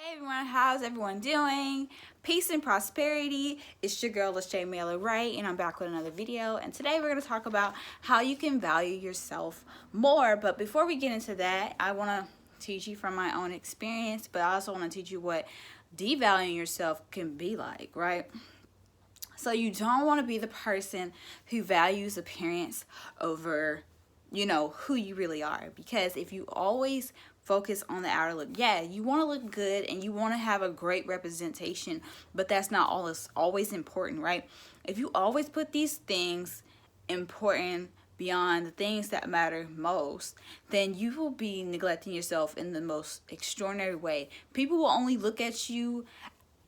Hey everyone, how's everyone doing? Peace and prosperity. It's your girl, Shaeranea, right? And I'm back with another video. And today we're going to talk about how you can value yourself more. But before we get into that, I want to teach you from my own experience, but I also want to teach you what devaluing yourself can be like, right? So you don't want to be the person who values appearance over who you really are, because if you always focus on the outer look, yeah, you want to look good and you want to have a great representation, but that's not always important, right? If you always put these things important beyond the things that matter most, then you will be neglecting yourself in the most extraordinary way. People will only look at you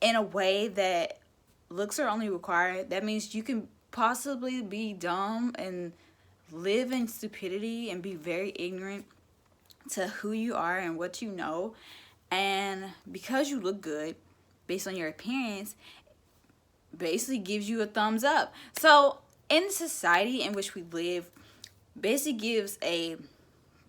in a way that looks are only required. That means you can possibly be dumb and live in stupidity and be very ignorant to who you are and what you know, and because you look good based on your appearance basically gives you a thumbs up. So in the society in which we live, basically gives a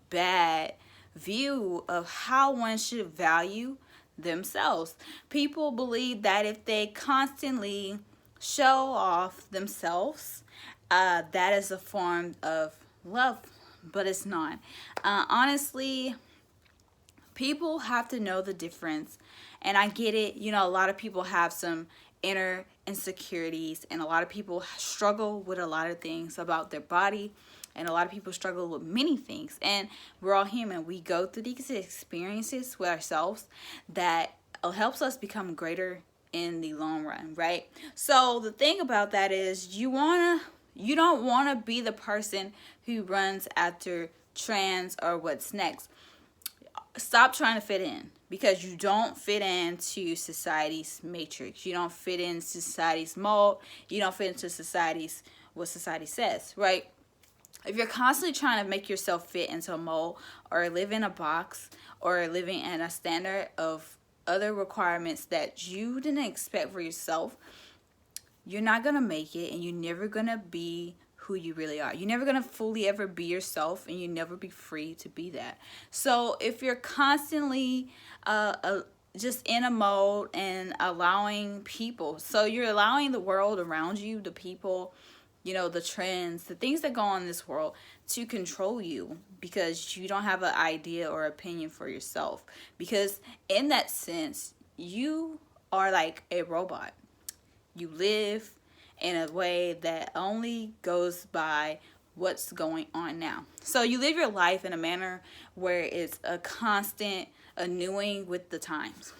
bad view of how one should value themselves. People believe that if they constantly show off themselves, that is a form of love, but it's not. Honestly, people have to know the difference. And I get it, a lot of people have some inner insecurities, and a lot of people struggle with a lot of things about their body, and a lot of people struggle with many things. And we're all human. We go through these experiences with ourselves that helps us become greater in the long run, right? So the thing about that is you don't want to be the person who runs after trends or what's next. Stop trying to fit in, because you don't fit into society's matrix. You don't fit into society's mold. You don't fit into what society says, right? If you're constantly trying to make yourself fit into a mold, or live in a box, or living in a standard of other requirements that you didn't expect for yourself, you're not going to make it, and you're never going to be who you really are. You're never going to fully ever be yourself, and you never be free to be that. So if you're constantly just in a mode and allowing people, so you're allowing the world around you, the people, the trends, the things that go on in this world to control you, because you don't have an idea or opinion for yourself. Because in that sense, you are like a robot. You live in a way that only goes by what's going on now. So you live your life in a manner where it's a constant renewing with the times.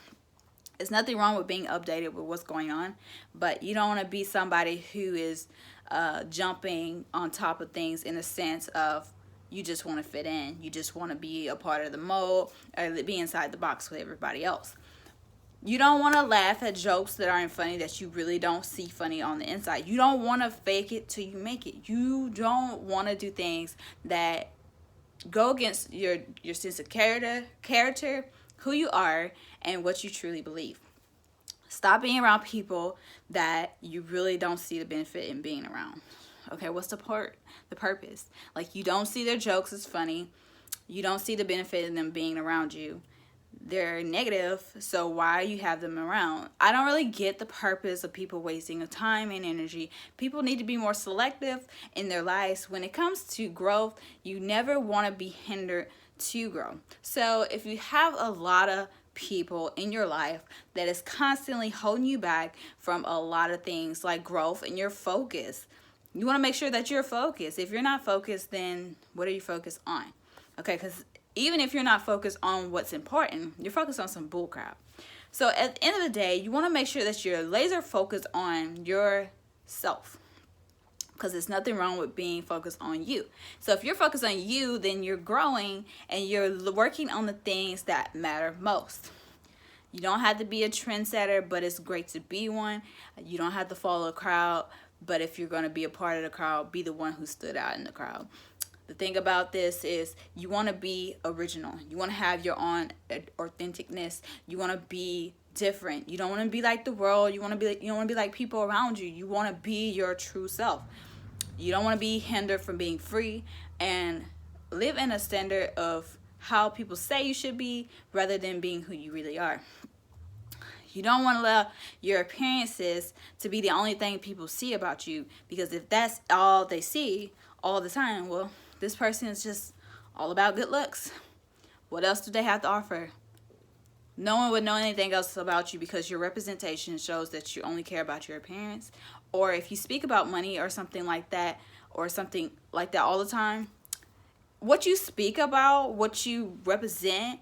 There's nothing wrong with being updated with what's going on, but you don't want to be somebody who is jumping on top of things in a sense of you just want to fit in. You just want to be a part of the mold, or be inside the box with everybody else. You don't want to laugh at jokes that aren't funny, that you really don't see funny on the inside. You don't want to fake it till you make it. You don't want to do things that go against your sense of character, who you are, and what you truly believe. Stop being around people that you really don't see the benefit in being around. Okay, what's the purpose? Like, you don't see their jokes as funny. You don't see the benefit in them being around you. They're negative, so why you have them around? I don't really get the purpose of people wasting time and energy. People need to be more selective in their lives. When it comes to growth, you never want to be hindered to grow. So if you have a lot of people in your life that is constantly holding you back from a lot of things like growth and your focus, you want to make sure that you're focused. If you're not focused, then what are you focused on? Okay, because even if you're not focused on what's important, you're focused on some bullcrap. So at the end of the day, you want to make sure that you're laser focused on yourself, because there's nothing wrong with being focused on you. So if you're focused on you, then you're growing and you're working on the things that matter most. You don't have to be a trendsetter, but it's great to be one. You don't have to follow a crowd, but if you're going to be a part of the crowd, be the one who stood out in the crowd. The thing about this is you want to be original. You want to have your own authenticness. You want to be different. You don't want to be like the world. You don't want to be like people around you. You want to be your true self. You don't want to be hindered from being free and live in a standard of how people say you should be rather than being who you really are. You don't want to allow your appearances to be the only thing people see about you, because if that's all they see all the time, well, this person is just all about good looks. What else do they have to offer? No one would know anything else about you, because your representation shows that you only care about your appearance. Or if you speak about money or something like that all the time, what you speak about, what you represent,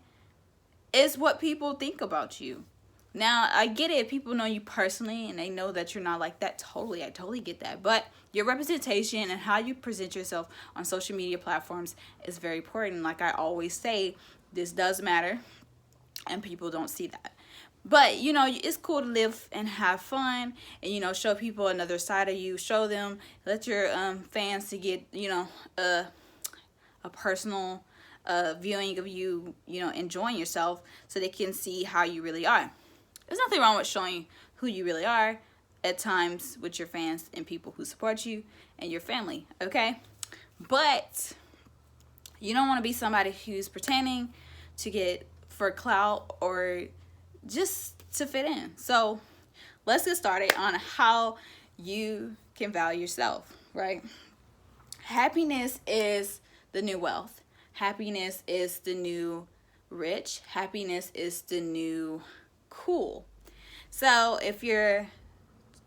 is what people think about you. Now, I get it. People know you personally and they know that you're not like that. Totally. I totally get that. But your representation and how you present yourself on social media platforms is very important. Like I always say, this does matter, and people don't see that. But, you know, it's cool to live and have fun and, you know, show people another side of you. Show them, let your fans to get, you know, a personal viewing of you, you know, enjoying yourself, so they can see how you really are. There's nothing wrong with showing who you really are at times with your fans and people who support you and your family, okay? But you don't want to be somebody who's pretending to get for clout or just to fit in. So let's get started on how you can value yourself, right? Happiness is the new wealth. Happiness is the new rich. Happiness is the new cool. So if you're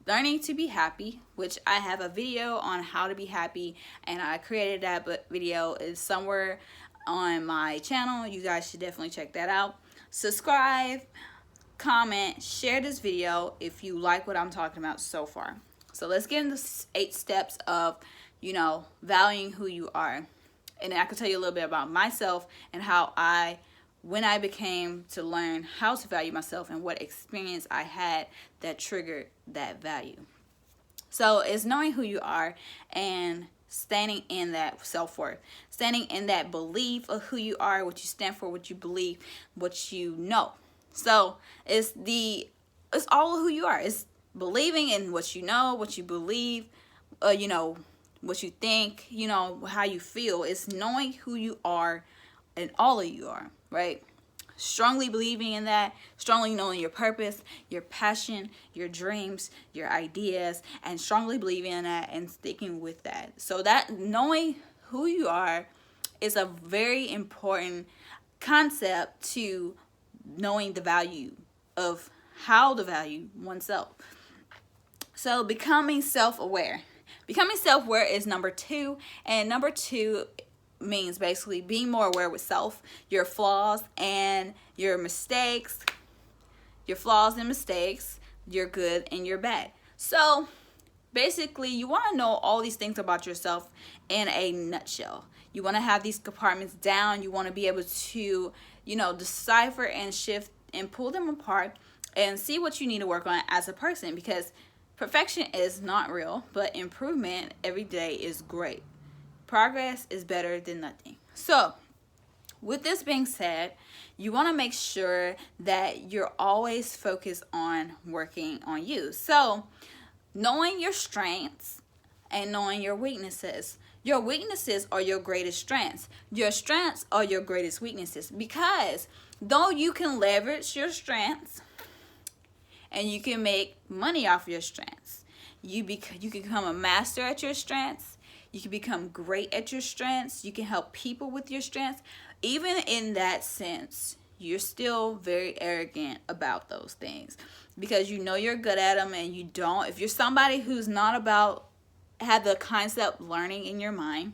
learning to be happy, which I have a video on how to be happy, and I created that video is somewhere on my channel. You guys should definitely check that out. Subscribe, comment, share this video if you like what I'm talking about so far. So let's get into 8 steps of, you know, valuing who you are. And I can tell you a little bit about myself and how when I became to learn how to value myself and what experience I had that triggered that value. So it's knowing who you are and standing in that self-worth, standing in that belief of who you are, what you stand for, what you believe, what you know. So it's all of who you are. It's believing in what you know, what you believe, you know, what you think, you know, how you feel. It's knowing who you are and all of you are, right? Strongly believing in that, strongly knowing your purpose, your passion, your dreams, your ideas, and strongly believing in that and sticking with that. So that knowing who you are is a very important concept to knowing the value of how to value oneself. So becoming self-aware. Becoming self-aware is number 2, and number 2 means basically being more aware with self, your flaws and your mistakes, your good and your bad. So basically you want to know all these things about yourself in a nutshell. You want to have these compartments down. You want to be able to, you know, decipher and shift and pull them apart and see what you need to work on as a person, because perfection is not real, but improvement every day is great. Progress is better than nothing. So with this being said, you want to make sure that you're always focused on working on you. So knowing your strengths and knowing your weaknesses. Your weaknesses are your greatest strengths. Your strengths are your greatest weaknesses, because though you can leverage your strengths and you can make money off your strengths, you can become a master at your strengths. You can become great at your strengths. You can help people with your strengths. Even in that sense, you're still very arrogant about those things, because you know you're good at them and you don't. If you're somebody who's not have the concept learning in your mind,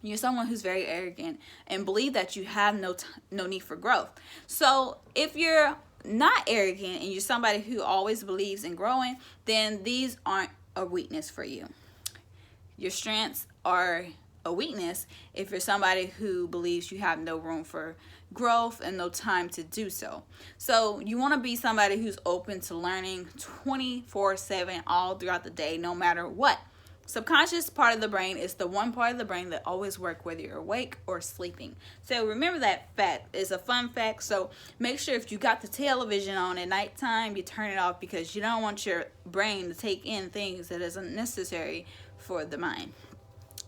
you're someone who's very arrogant and believe that you have no need for growth. So if you're not arrogant and you're somebody who always believes in growing, then these aren't a weakness for you. Your strengths are a weakness if you're somebody who believes you have no room for growth and no time to do so. So you want to be somebody who's open to learning 24/7 all throughout the day, no matter what. Subconscious part of the brain is the one part of the brain that always works whether you're awake or sleeping. So remember that fact. It's a fun fact. So make sure if you got the television on at nighttime, you turn it off, because you don't want your brain to take in things that isn't necessary for the mind.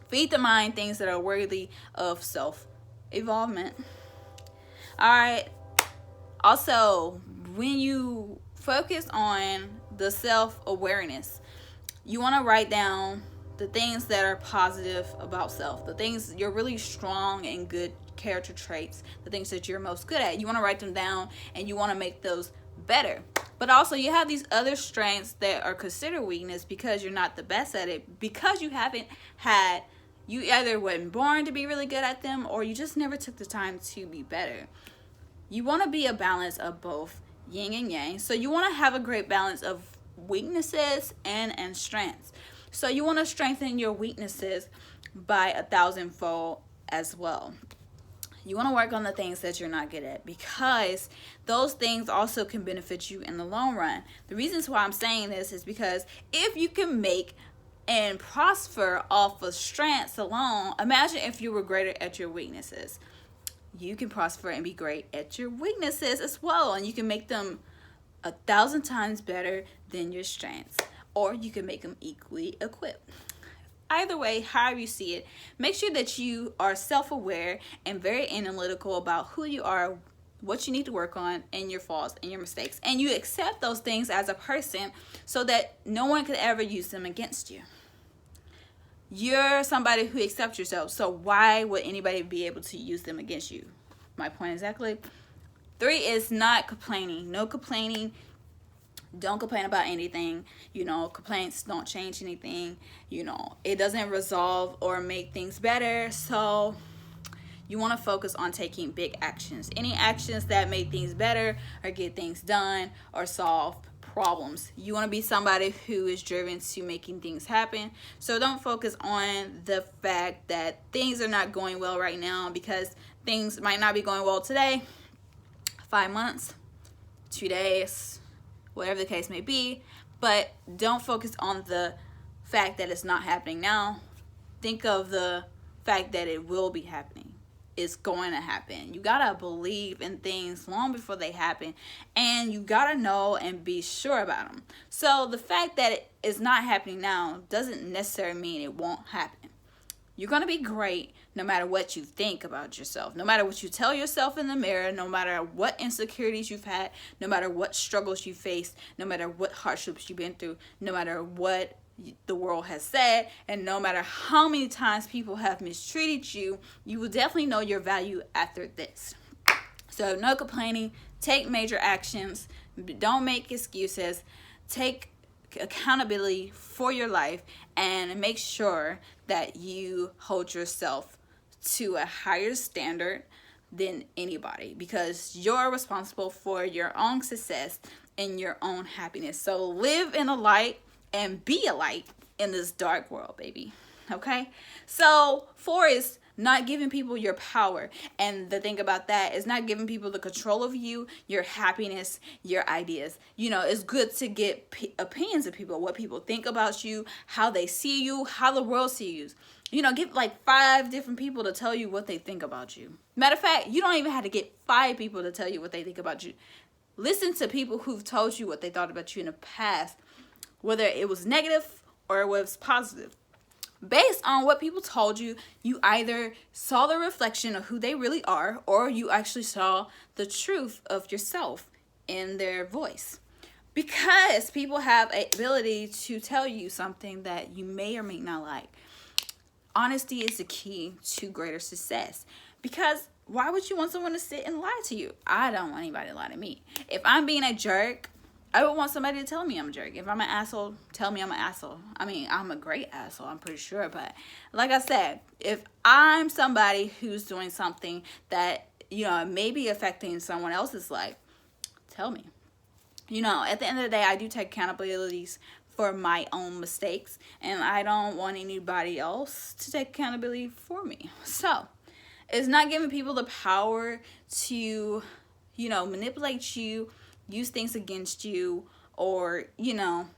Feed the mind things that are worthy of self-evolvement. All right. Also, when you focus on the self-awareness. You want to write down the things that are positive about self, the things you're really strong and good character traits, the things that you're most good at. You want to write them down and you want to make those better. But also you have these other strengths that are considered weakness because you're not the best at it, because you either wasn't born to be really good at them, or you just never took the time to be better. You want to be a balance of both yin and yang. So you want to have a great balance of weaknesses and strengths. So you want to strengthen your weaknesses by 1,000-fold as well. You want to work on the things that you're not good at, because those things also can benefit you in the long run. The reasons why I'm saying this is because if you can make and prosper off of strengths alone, imagine if you were greater at your weaknesses. You can prosper and be great at your weaknesses as well, and you can make them 1,000 times better than your strengths, or you can make them equally equipped. Either way, however you see it, make sure that you are self-aware and very analytical about who you are, what you need to work on, and your faults and your mistakes, and you accept those things as a person so that no one could ever use them against you. You're somebody who accepts yourself, so why would anybody be able to use them against you? My point exactly. 3 is not complaining. No complaining. Don't complain about anything. Complaints don't change anything. It doesn't resolve or make things better. So you want to focus on taking big actions. Any actions that make things better or get things done or solve problems. You want to be somebody who is driven to making things happen. So don't focus on the fact that things are not going well right now, because things might not be going well today, 5 months, 2 days, whatever the case may be. But don't focus on the fact that it's not happening now. Think of the fact that it will be happening. It's going to happen. You gotta believe in things long before they happen, and you gotta know and be sure about them. So the fact that it is not happening now doesn't necessarily mean it won't happen. You're gonna be great no matter what you think about yourself, no matter what you tell yourself in the mirror, no matter what insecurities you've had, no matter what struggles you faced, no matter what hardships you've been through, no matter what the world has said, and no matter how many times people have mistreated you, you will definitely know your value after this. So no complaining. Take major actions. Don't make excuses. Take accountability for your life, and make sure that you hold yourself to a higher standard than anybody, because you're responsible for your own success and your own happiness. So live in the light and be a light in this dark world, baby. Okay? So 4 is not giving people your power. And the thing about that is not giving people the control of you, your happiness, your ideas. It's good to get opinions of people, what people think about you, how they see you, how the world sees you. Get like 5 different people to tell you what they think about you. Matter of fact, you don't even have to get 5 people to tell you what they think about you. Listen to people who've told you what they thought about you in the past, whether it was negative or it was positive. Based on what people told you, you either saw the reflection of who they really are, or you actually saw the truth of yourself in their voice. Because people have an ability to tell you something that you may or may not like. Honesty is the key to greater success. Because why would you want someone to sit and lie to you? I don't want anybody to lie to me. If I'm being a jerk, I would want somebody to tell me I'm a jerk. If I'm an asshole, tell me I'm an asshole. I mean, I'm a great asshole, I'm pretty sure. But like I said, if I'm somebody who's doing something that, may be affecting someone else's life, tell me. At the end of the day, I do take accountabilities for my own mistakes, and I don't want anybody else to take accountability for me. So it's not giving people the power to, manipulate you, use things against you, or,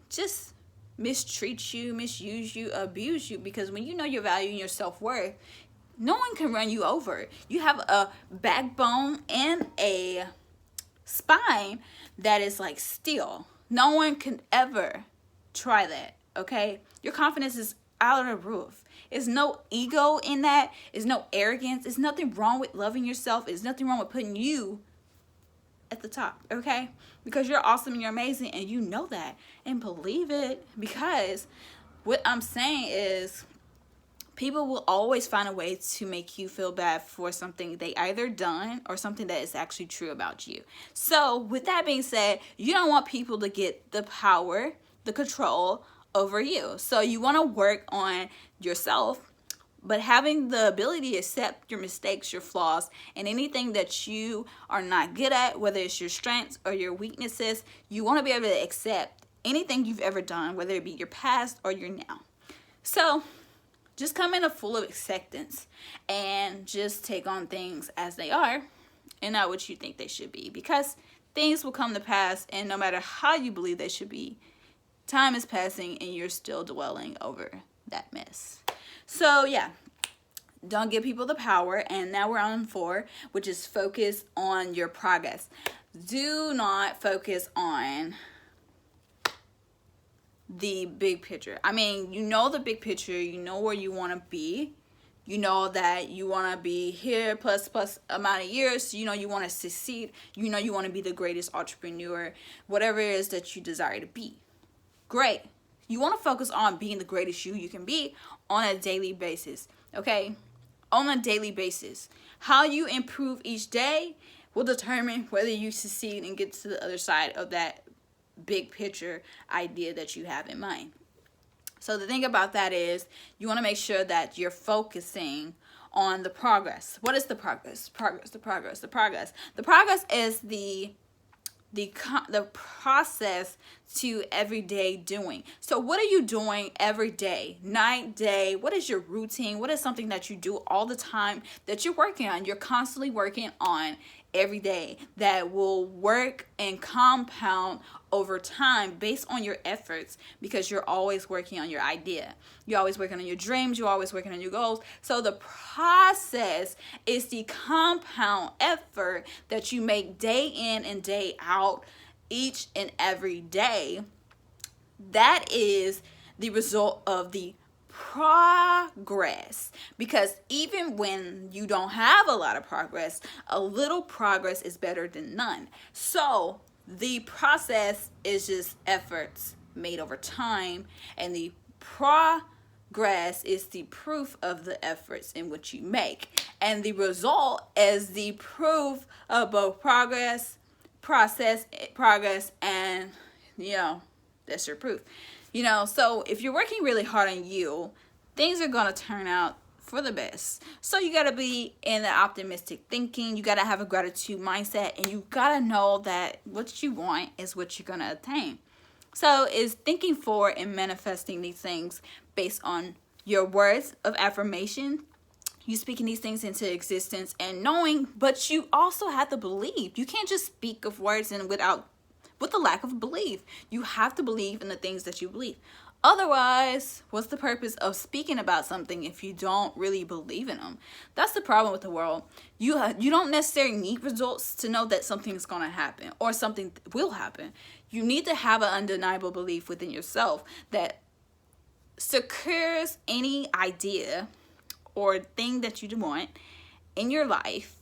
just mistreat you, misuse you, abuse you. Because when you know your value and your self-worth, no one can run you over. You have a backbone and a spine that is like steel. No one can ever try that, okay? Your confidence is out of the roof. There's no ego in that. There's no arrogance. There's nothing wrong with loving yourself. There's nothing wrong with putting you at the top, okay? Because you're awesome and you're amazing, and you know that, and believe it. Because what I'm saying is, people will always find a way to make you feel bad for something they either done or something that is actually true about you. So with that being said, you don't want people to get the power, the control over you. So you want to work on yourself, but having the ability to accept your mistakes, your flaws, and anything that you are not good at, whether it's your strengths or your weaknesses. You want to be able to accept anything you've ever done, whether it be your past or your now. So just come in a full of acceptance and just take on things as they are and not what you think they should be, because things will come to pass, and no matter how you believe they should be, time is passing and you're still dwelling over that mess. So yeah, don't give people the power. And now we're on 4, which is focus on your progress. Do not focus on the big picture. I mean, you know the big picture, you know where you want to be, you know that you want to be here plus amount of years, you know you want to succeed, you know you want to be the greatest entrepreneur, whatever it is that you desire to be. Great. You want to focus on being the greatest you can be on a daily basis, okay? On a daily basis. How you improve each day will determine whether you succeed and get to the other side of that big picture idea that you have in mind. So the thing about that is, you want to make sure that you're focusing on the progress. What is the progress? The progress is the process to everyday doing. So what are you doing every day, night, day? What is your routine? What is something that you do all the time that you're working on? You're constantly working on every day that will work and compound over time based on your efforts, because you're always working on your idea. You're always working on your dreams. You're always working on your goals. So the process is the compound effort that you make day in and day out, each and every day. That is the result of the progress. Because even when you don't have a lot of progress, a little progress is better than none. So the process is just efforts made over time, and the progress is the proof of the efforts in which you make, and the result is the proof of both progress, and that's your proof. So if you're working really hard on you, things are going to turn out for the best. So you got to be in the optimistic thinking. You got to have a gratitude mindset, and you got to know that what you want is what you're going to attain. So is thinking forward and manifesting these things based on your words of affirmation. You speaking these things into existence and knowing, but you also have to believe. You can't just speak of words and with a lack of belief. You have to believe in the things that you believe. Otherwise, what's the purpose of speaking about something if you don't really believe in them? That's the problem with the world. You don't necessarily need results to know that something is going to happen or something will happen. You need to have an undeniable belief within yourself that secures any idea or thing that you want in your life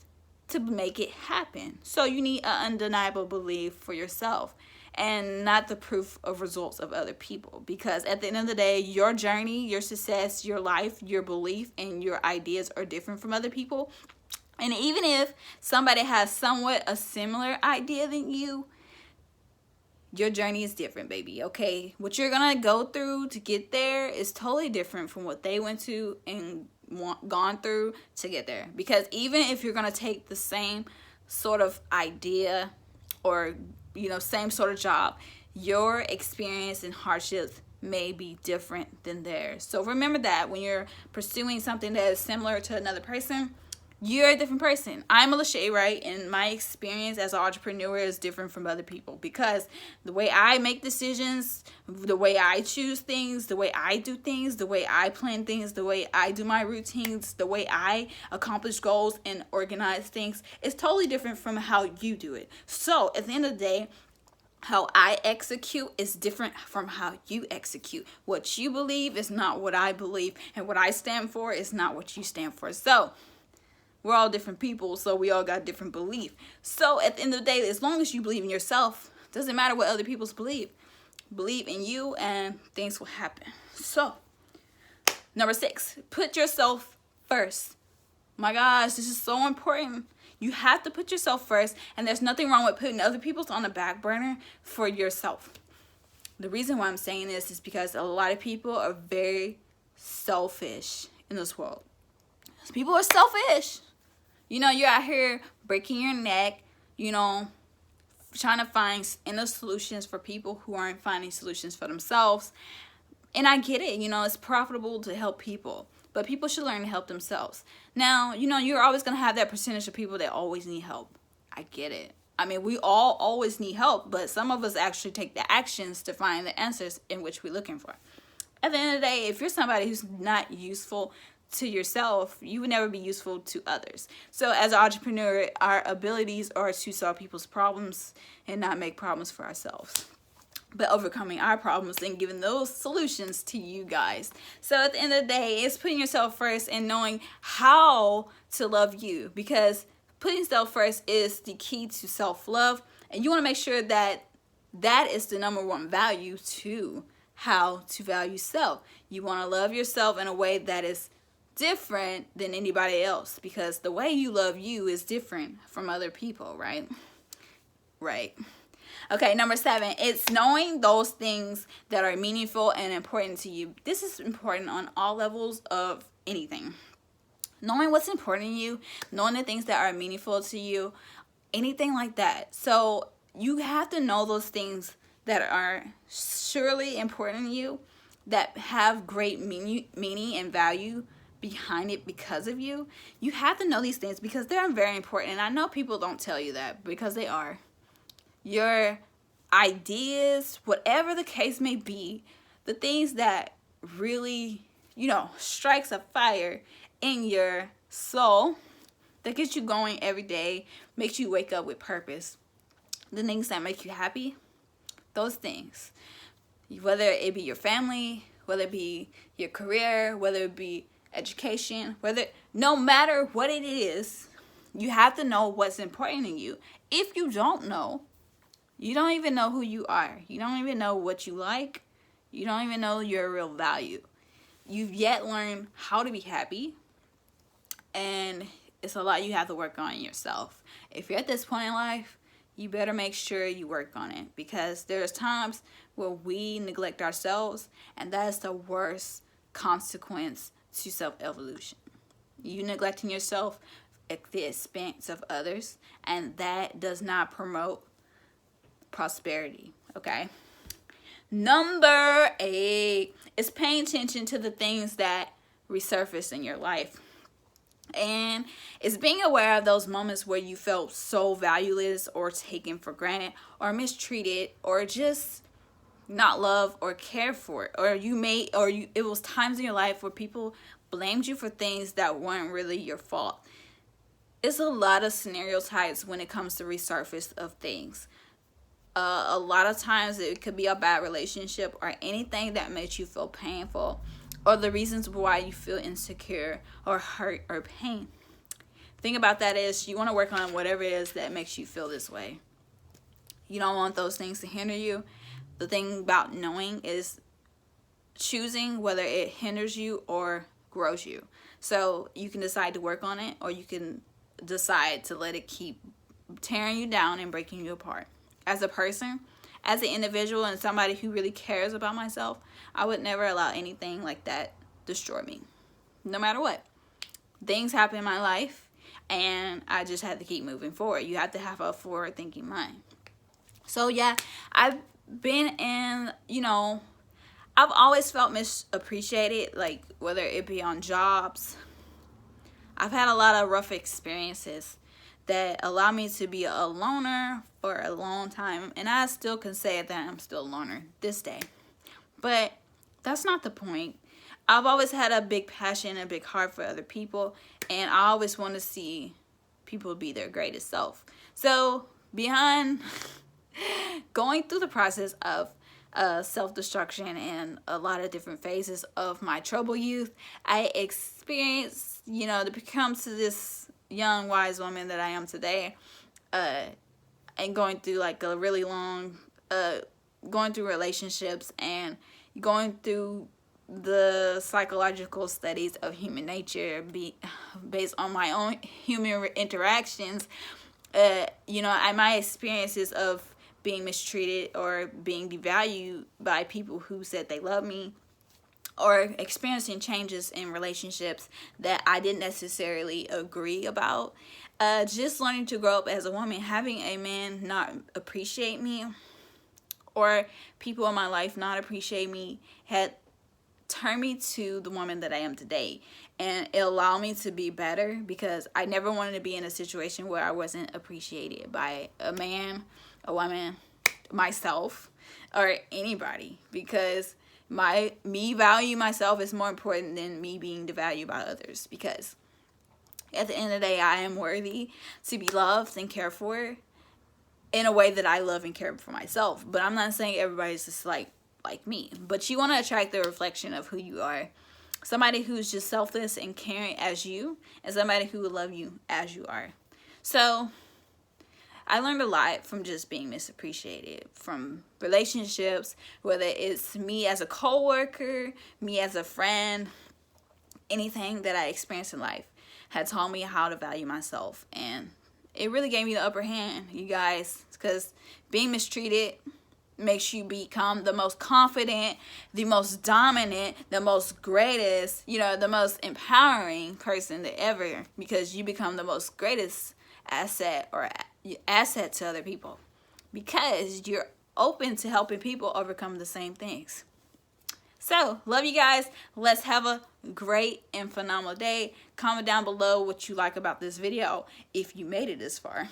to make it happen. So you need an undeniable belief for yourself, and not the proof of results of other people. Because at the end of the day, your journey, your success, your life, your belief, and your ideas are different from other people. And even if somebody has somewhat a similar idea than you, your journey is different, baby, okay? What you're gonna go through to get there is totally different from what they went to and gone through to get there. Because even if you're gonna take the same sort of idea or same sort of job, your experience and hardships may be different than theirs. So remember that when you're pursuing something that is similar to another person, you're a different person. I'm LaShae, right? And my experience as an entrepreneur is different from other people, because the way I make decisions, the way I choose things, the way I do things, the way I plan things, the way I do my routines, the way I accomplish goals and organize things is totally different from how you do it. So at the end of the day, how I execute is different from how you execute. What you believe is not what I believe, and what I stand for is not what you stand for. So we're all different people, so we all got different belief. So at the end of the day, as long as you believe in yourself, doesn't matter what other people's believe in you, and things will happen. So number 6, put yourself first. My gosh, this is so important. You have to put yourself first, and there's nothing wrong with putting other people's on the back burner for yourself. The reason why I'm saying this is because a lot of people are very selfish in this world. People are selfish. You know, you're out here breaking your neck, you know, trying to find endless solutions for people who aren't finding solutions for themselves. And I get it, you know, it's profitable to help people, but people should learn to help themselves. Now, you know, you're always going to have that percentage of people that always need help. I get it. I mean, we all always need help, but some of us actually take the actions to find the answers in which we're looking for. At the end of the day, if you're somebody who's not useful to yourself, you would never be useful to others. So as an entrepreneur, our abilities are to solve people's problems and not make problems for ourselves, but overcoming our problems and giving those solutions to you guys. So at the end of the day, it's putting yourself first and knowing how to love you, because putting self first is the key to self-love, and you want to make sure that that is the number one value to how to value self. You want to love yourself in a way that is different than anybody else, because the way you love you is different from other people, right? Right. Okay, number 7, it's knowing those things that are meaningful and important to you. This is important on all levels of anything. Knowing what's important to you, knowing the things that are meaningful to you, anything like that. So you have to know those things that are surely important to you, that have great meaning and value behind it because of you. You have to know these things because they're very important. And I know people don't tell you that, because they are. Your ideas, whatever the case may be, the things that really, you know, strikes a fire in your soul, that gets you going every day, makes you wake up with purpose, the things that make you happy, those things, whether it be your family, whether it be your career, whether it be education, no matter what it is, you have to know what's important in you. If you don't know, you don't even know who you are. You don't even know what you like. You don't even know your real value. You've yet learned how to be happy, and it's a lot you have to work on yourself. If you're at this point in life, you better make sure you work on it, because there's times where we neglect ourselves, and that is the worst consequence to self-evolution. You neglecting yourself at the expense of others, and that does not promote prosperity, okay? Number 8 is paying attention to the things that resurface in your life. And it's being aware of those moments where you felt so valueless or taken for granted or mistreated or just not loved or cared for, or it was times in your life where people blamed you for things that weren't really your fault. It's a lot of stereotypes when it comes to resurface of things. A lot of times it could be a bad relationship or anything that makes you feel painful, or the reasons why you feel insecure or hurt or pain. The thing about that is you want to work on whatever it is that makes you feel this way. You don't want those things to hinder you. The thing about knowing is choosing whether it hinders you or grows you. So you can decide to work on it, or you can decide to let it keep tearing you down and breaking you apart. As a person, as an individual, and somebody who really cares about myself, I would never allow anything like that destroy me, no matter what. Things happen in my life, and I just have to keep moving forward. You have to have a forward-thinking mind. So yeah, I've been in, I've always felt misappreciated, like whether it be on jobs. I've had a lot of rough experiences that allow me to be a loner for a long time, and I still can say that I'm still a loner this day. But that's not the point. I've always had a big passion, a big heart for other people, and I always want to see people be their greatest self. So beyond going through the process of self-destruction and a lot of different phases of my troubled youth, I experienced, to become to this young wise woman that I am today, and going through like a really long, going through relationships and going through the psychological studies of human nature, based on my own human interactions, my experiences of being mistreated or being devalued by people who said they love me, or experiencing changes in relationships that I didn't necessarily agree about. Just learning to grow up as a woman, having a man not appreciate me, or people in my life not appreciate me, had turned me to the woman that I am today. And it allowed me to be better, because I never wanted to be in a situation where I wasn't appreciated by a man, a woman, myself, or anybody, because me value myself is more important than me being devalued by others, because at the end of the day, I am worthy to be loved and cared for in a way that I love and care for myself. But I'm not saying everybody's just like me, but you want to attract the reflection of who you are. Somebody who's just selfless and caring as you, and somebody who will love you as you are. So I learned a lot from just being misappreciated, from relationships, whether it's me as a coworker, me as a friend, anything that I experienced in life had taught me how to value myself. And it really gave me the upper hand, you guys, because being mistreated makes you become the most confident, the most dominant, the most greatest, the most empowering person that ever, because you become the most greatest asset to other people, because you're open to helping people overcome the same things. So, love you guys. Let's have a great and phenomenal day. Comment down below what you like about this video if you made it this far.